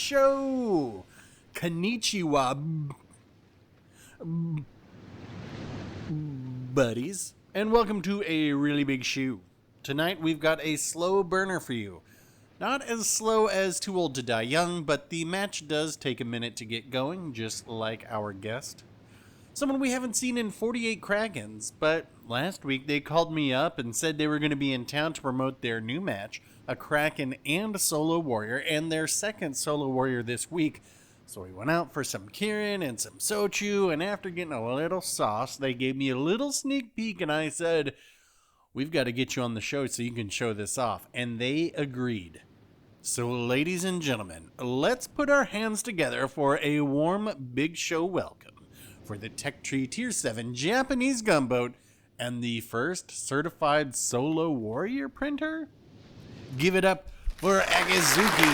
show! Konnichiwa, buddies, and welcome to a really big shoe. Tonight we've got a slow burner for you. Not as slow as Too Old to Die Young, but the match does take a minute to get going, just like our guest. Someone we haven't seen in 48 Krakens, but last week they called me up and said they were going to be in town to promote their new match, a Kraken and a solo warrior, and their second solo warrior this week. So we went out for some Kirin and some Sochu, and after getting a little sauce, they gave me a little sneak peek, and I said, we've got to get you on the show so you can show this off. And they agreed. So ladies and gentlemen, let's put our hands together for a warm Big Show welcome for the Tech Tree Tier 7 Japanese gunboat and the first certified solo warrior printer. Give it up for Akizuki.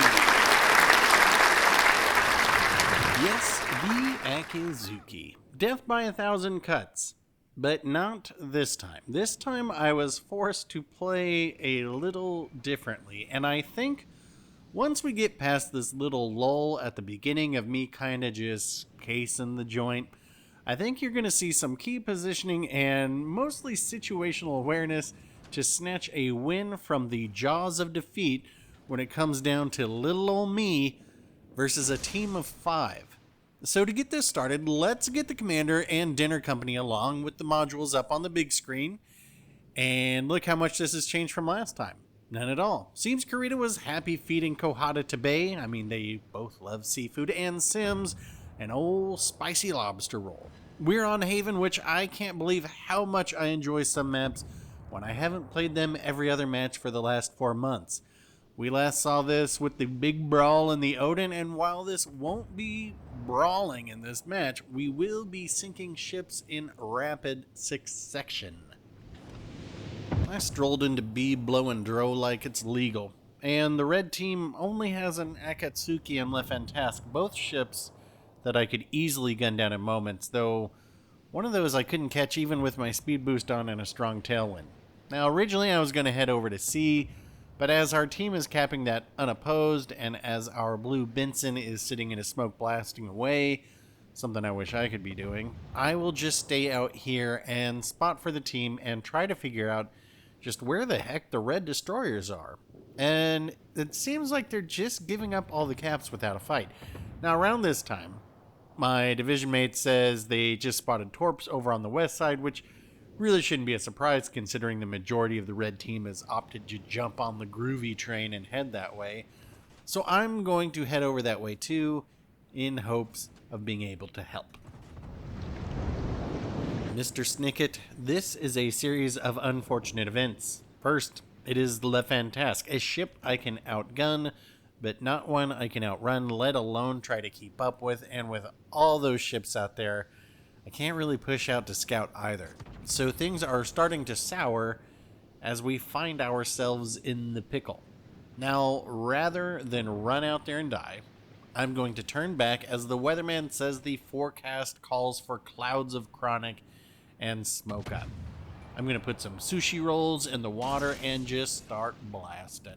Yes, the Akizuki. Death by 1,000 cuts. But not this time. This time I was forced to play a little differently, and I think once we get past this little lull at the beginning of me kind of just casing the joint, I think you're going to see some key positioning and mostly situational awareness to snatch a win from the jaws of defeat when it comes down to little old me versus a team of 5. So to get this started, let's get the commander and dinner company along with the modules up on the big screen. And look how much this has changed from last time. None at all. Seems Kurita was happy feeding Kohada to Bay. I mean, they both love seafood, and Sims an old spicy lobster roll. We're on Haven, which I can't believe how much I enjoy some maps when I haven't played them every other match for the last 4 months. We last saw this with the big brawl in the Odin, and while this won't be brawling in this match, we will be sinking ships in rapid succession. I strolled into B blowing dro like it's legal, and the red team only has an Akatsuki and Le Fantasque, both ships that I could easily gun down in moments, though one of those I couldn't catch even with my speed boost on and a strong tailwind. Now originally I was going to head over to C, but as our team is capping that unopposed, and as our blue Benson is sitting in a smoke blasting away, something I wish I could be doing, I will just stay out here and spot for the team and try to figure out just where the heck the red destroyers are. And it seems like they're just giving up all the caps without a fight. Now around this time, my division mate says they just spotted torps over on the west side, which really shouldn't be a surprise considering the majority of the red team has opted to jump on the groovy train and head that way. So I'm going to head over that way too, in hopes of being able to help. Mr. Snicket, this is a series of unfortunate events. First, it is Le Fantasque, a ship I can outgun, but not one I can outrun, let alone try to keep up with, and with all those ships out there, I can't really push out to scout either. So things are starting to sour as we find ourselves in the pickle. Now, rather than run out there and die, I'm going to turn back as the weatherman says the forecast calls for clouds of chronic and smoke up. I'm going to put some sushi rolls in the water and just start blasting.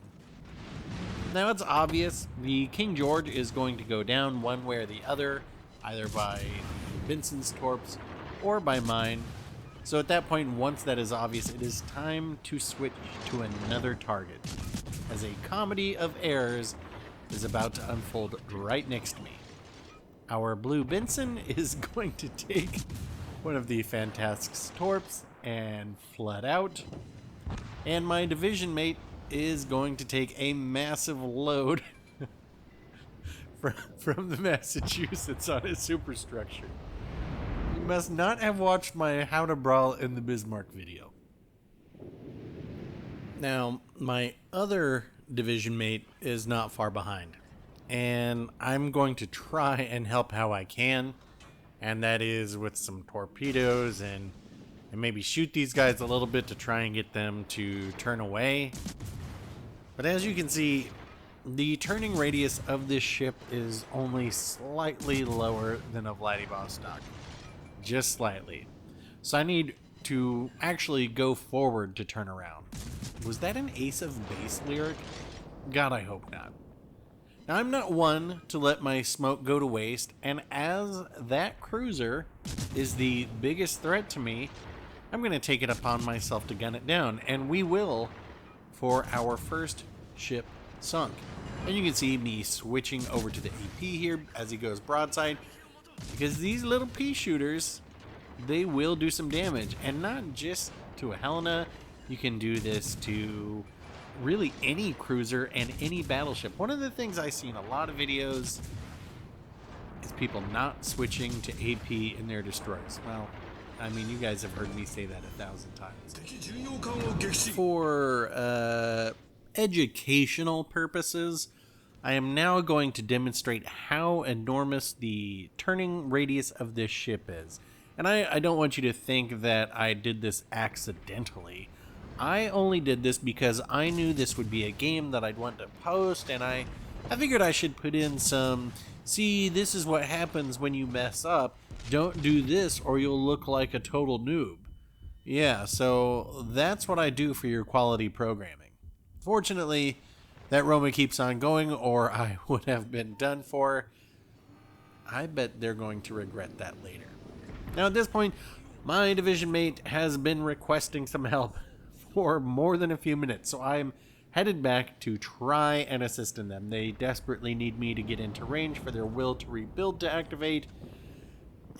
Now it's obvious the King George is going to go down one way or the other, either by Vincent's torps or by mine. So at that point, once that is obvious, it is time to switch to another target, as a comedy of errors is about to unfold right next to me. Our blue Benson is going to take one of the Fantasque's torps and flood out, and my division mate is going to take a massive load from the Massachusetts on his superstructure. You must not have watched my How to Brawl in the Bismarck video. Now, my other division mate is not far behind, and I'm going to try and help how I can, and that is with some torpedoes and maybe shoot these guys a little bit to try and get them to turn away. But as you can see, the turning radius of this ship is only slightly lower than a Vladivostok. Just slightly. So I need to actually go forward to turn around. Was that an Ace of Base lyric? God, I hope not. Now, I'm not one to let my smoke go to waste, and as that cruiser is the biggest threat to me, I'm going to take it upon myself to gun it down, and we will for our first ship sunk. And you can see me switching over to the AP here as he goes broadside, because these little pea shooters, they will do some damage, and not just to a Helena. You can do this to really any cruiser and any battleship. One of the things I see in a lot of videos is people not switching to AP in their destroyers. Well, I mean, you guys have heard me say that 1,000 times. For educational purposes, I am now going to demonstrate how enormous the turning radius of this ship is. And I don't want you to think that I did this accidentally. I only did this because I knew this would be a game that I'd want to post, and I figured I should put in some, see, this is what happens when you mess up. Don't do this or you'll look like a total noob. Yeah, so that's what I do for your quality programming. Fortunately, that Roma keeps on going, or I would have been done for. I bet they're going to regret that later. Now at this point, my division mate has been requesting some help for more than a few minutes, so I'm headed back to try and assist in them. They desperately need me to get into range for their will to rebuild to activate.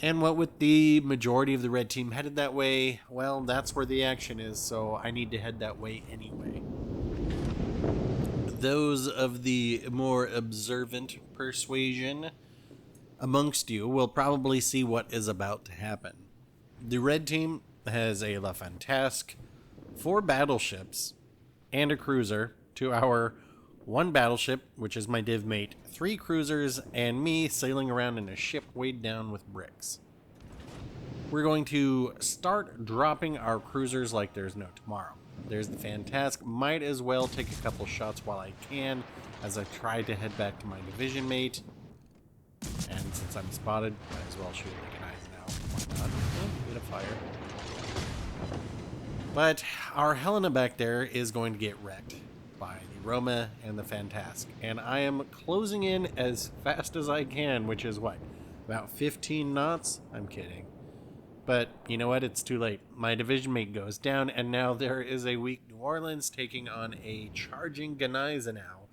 And what with the majority of the red team headed that way, well, that's where the action is, so I need to head that way anyway. Those of the more observant persuasion amongst you will probably see what is about to happen. The red team has a La Fantasque, 4 battleships, and a cruiser, to our 1 battleship, which is my div mate, 3 cruisers, and me sailing around in a ship weighed down with bricks. We're going to start dropping our cruisers like there's no tomorrow. There's the Fantasque. Might as well take a couple shots while I can as I try to head back to my division mate. And since I'm spotted, might as well shoot the guys now. Why not? A bit of fire. But our Helena back there is going to get wrecked by the Roma and the Fantasque. And I am closing in as fast as I can, which is what? About 15 knots? I'm kidding. But you know what? It's too late. My division mate goes down, and now there is a weak New Orleans taking on a charging Gneisenau.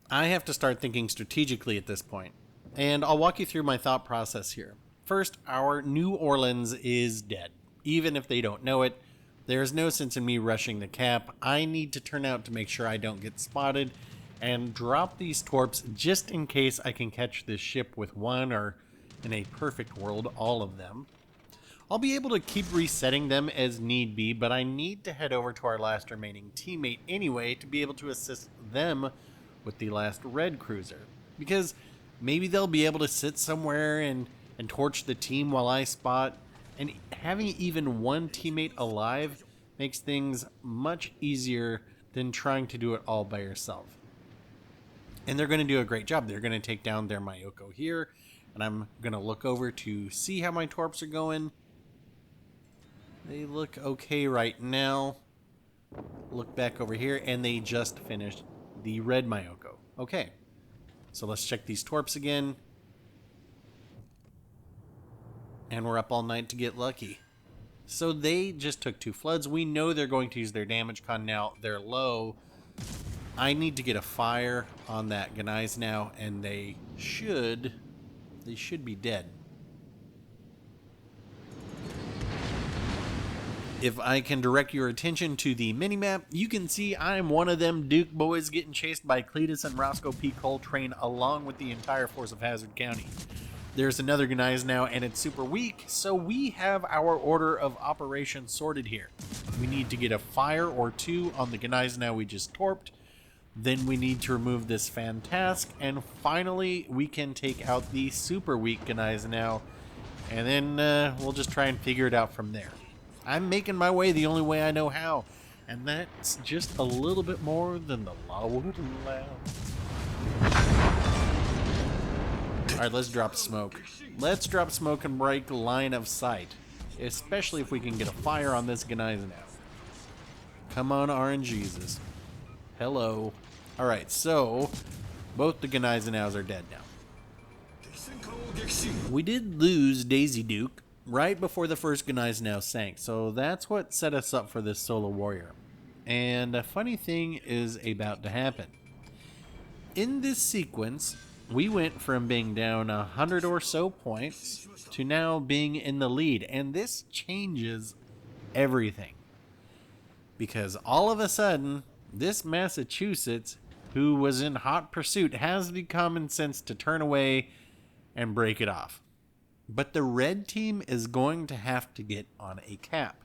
I have to start thinking strategically at this point, and I'll walk you through my thought process here. First, our New Orleans is dead. Even if they don't know it, there's no sense in me rushing the cap. I need to turn out to make sure I don't get spotted and drop these torps just in case I can catch this ship with one, or in a perfect world, all of them. I'll be able to keep resetting them as need be, but I need to head over to our last remaining teammate anyway to be able to assist them with the last red cruiser. Because maybe they'll be able to sit somewhere and torch the team while I spot. And having even one teammate alive makes things much easier than trying to do it all by yourself. And they're going to do a great job. They're going to take down their Mayoko here. And I'm going to look over to see how my torps are going. They look okay right now. Look back over here, and they just finished the red Mayoko. Okay, so let's check these torps again. And we're up all night to get lucky. So they just took 2 floods. We know they're going to use their damage con now. They're low. I need to get a fire on that Gneisenau, and they should be dead. If I can direct your attention to the minimap, you can see I'm one of them Duke boys getting chased by Cletus and Roscoe P. Coltrane along with the entire force of Hazard County. There's another Gneisenau, and it's super weak, so we have our order of operations sorted here. We need to get a fire or 2 on the Gneisenau we just torped. Then we need to remove this Fantasque, and finally we can take out the super weak Gneisenau, and then we'll just try and figure it out from there. I'm making my way the only way I know how, and that's just a little bit more than the law would allow. Alright, let's drop smoke. Let's drop smoke and break line of sight, especially if we can get a fire on this Gneisenau. Come on, RNGesus. Hello. Alright, so Both the Gneisenau's are dead now. We did lose Daisy Duke right before the first Gneisenau sank, so that's what set us up for this solo warrior. And a funny thing is about to happen. In this sequence, we went from being down 100 or so points to now being in the lead, and this changes everything. Because all of a sudden, this Massachusetts, who was in hot pursuit, has the common sense to turn away and break it off. But the red team is going to have to get on a cap.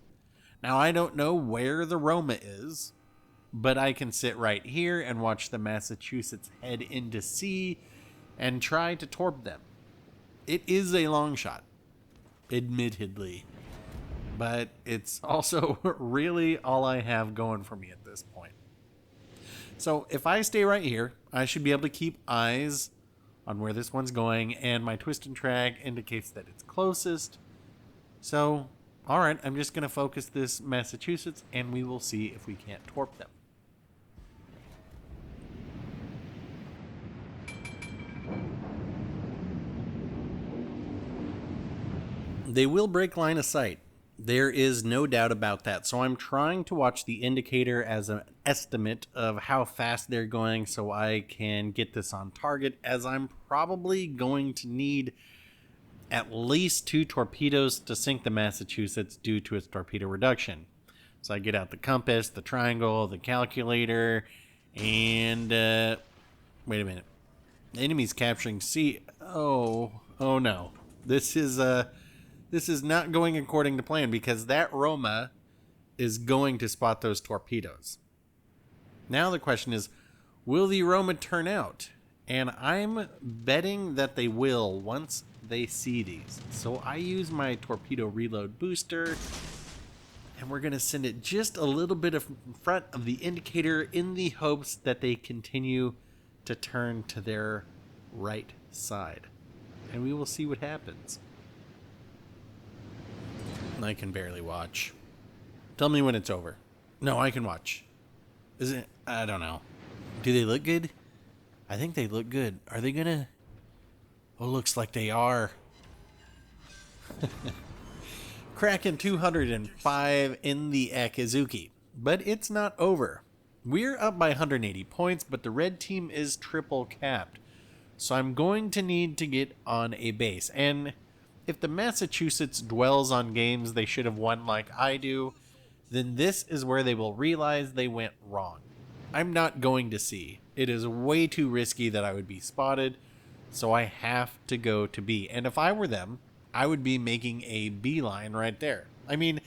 Now, I don't know where the Roma is, but I can sit right here and watch the Massachusetts head into sea and try to torp them. It is a long shot, admittedly, but it's also really all I have going for me at this point. So if I stay right here, I should be able to keep eyes on where this one's going, and my twist and track indicates that it's closest. So, alright, I'm just going to focus this Massachusetts, and we will see if we can't torp them. They will break line of sight. There is no doubt about that. So I'm trying to watch the indicator as an estimate of how fast they're going so I can get this on target, as I'm probably going to need at least 2 torpedoes to sink the Massachusetts due to its torpedo reduction. So I get out the compass, the triangle, the calculator, and wait a minute. The enemy's capturing sea. Oh no. This is not going according to plan, because that Roma is going to spot those torpedoes. Now the question is, will the Roma turn out? And I'm betting that they will once they see these. So I use my torpedo reload booster, and we're going to send it just a little bit in front of the indicator in the hopes that they continue to turn to their right side. And we will see what happens. I can barely watch. Tell me when it's over. No, I can watch. Is it? I don't know. Do they look good? I think they look good. Are they gonna? Oh, looks like they are. Kraken 205 in the Akizuki. But it's not over. We're up by 180 points, but the red team is triple capped. So I'm going to need to get on a base. And if the Massachusetts dwells on games they should have won like I do, then this is where they will realize they went wrong. I'm not going to C. It is way too risky that I would be spotted, so I have to go to B. And if I were them, I would be making a beeline right there. I mean,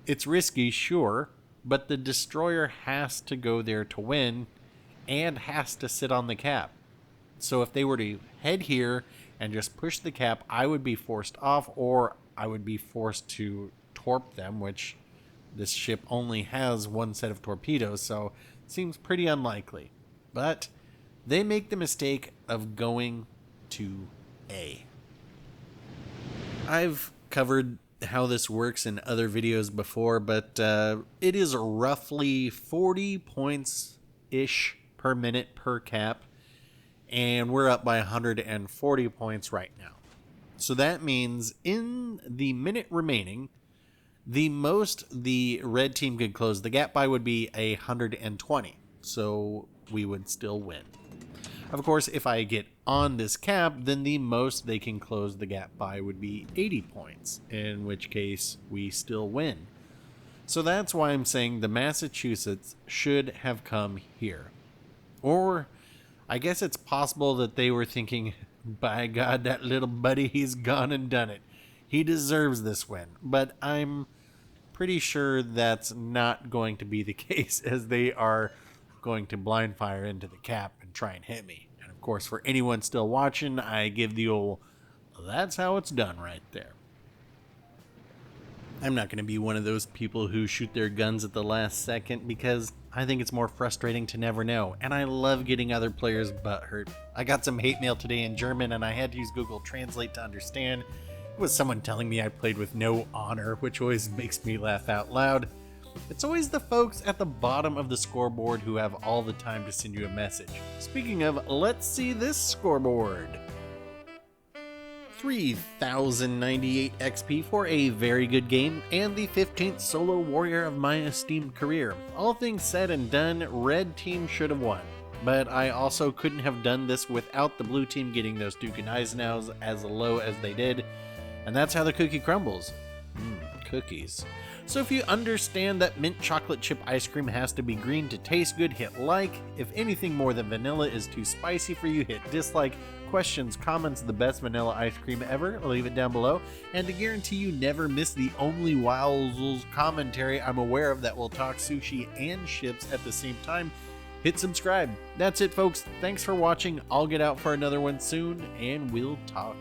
it's risky, sure, but the destroyer has to go there to win and has to sit on the cap. So if they were to head here and just push the cap, I would be forced off, or I would be forced to torp them, which this ship only has one set of torpedoes, so it seems pretty unlikely. But they make the mistake of going to A. I've covered how this works in other videos before, but it is roughly 40 points-ish per minute per cap. And we're up by 140 points right now. So that means in the minute remaining, the most the red team could close the gap by would be 120. So we would still win. Of course, if I get on this cap, then the most they can close the gap by would be 80 points, in which case we still win. So that's why I'm saying the Massachusetts should have come here. Or I guess it's possible that they were thinking, by God, that little buddy, he's gone and done it. He deserves this win. But I'm pretty sure that's not going to be the case, as they are going to blind fire into the cap and try and hit me. And of course, for anyone still watching, I give the old, that's how it's done right there. I'm not going to be one of those people who shoot their guns at the last second, because I think it's more frustrating to never know, and I love getting other players' butt hurt. I got some hate mail today in German, and I had to use Google Translate to understand. It was someone telling me I played with no honor, which always makes me laugh out loud. It's always the folks at the bottom of the scoreboard who have all the time to send you a message. Speaking of, let's see this scoreboard. 3,098 XP for a very good game, and the 15th solo warrior of my esteemed career. All things said and done, red team should have won. But I also couldn't have done this without the blue team getting those Duke and Eisenhows as low as they did. And that's how the cookie crumbles. Cookies. So if you understand that mint chocolate chip ice cream has to be green to taste good, hit like. If anything more than vanilla is too spicy for you, hit dislike. Questions, comments, the best vanilla ice cream ever, leave it down below. And to guarantee you never miss the only Wowzles commentary I'm aware of that will talk sushi and ships at the same time, hit subscribe. That's it, folks. Thanks for watching. I'll get out for another one soon, and we'll talk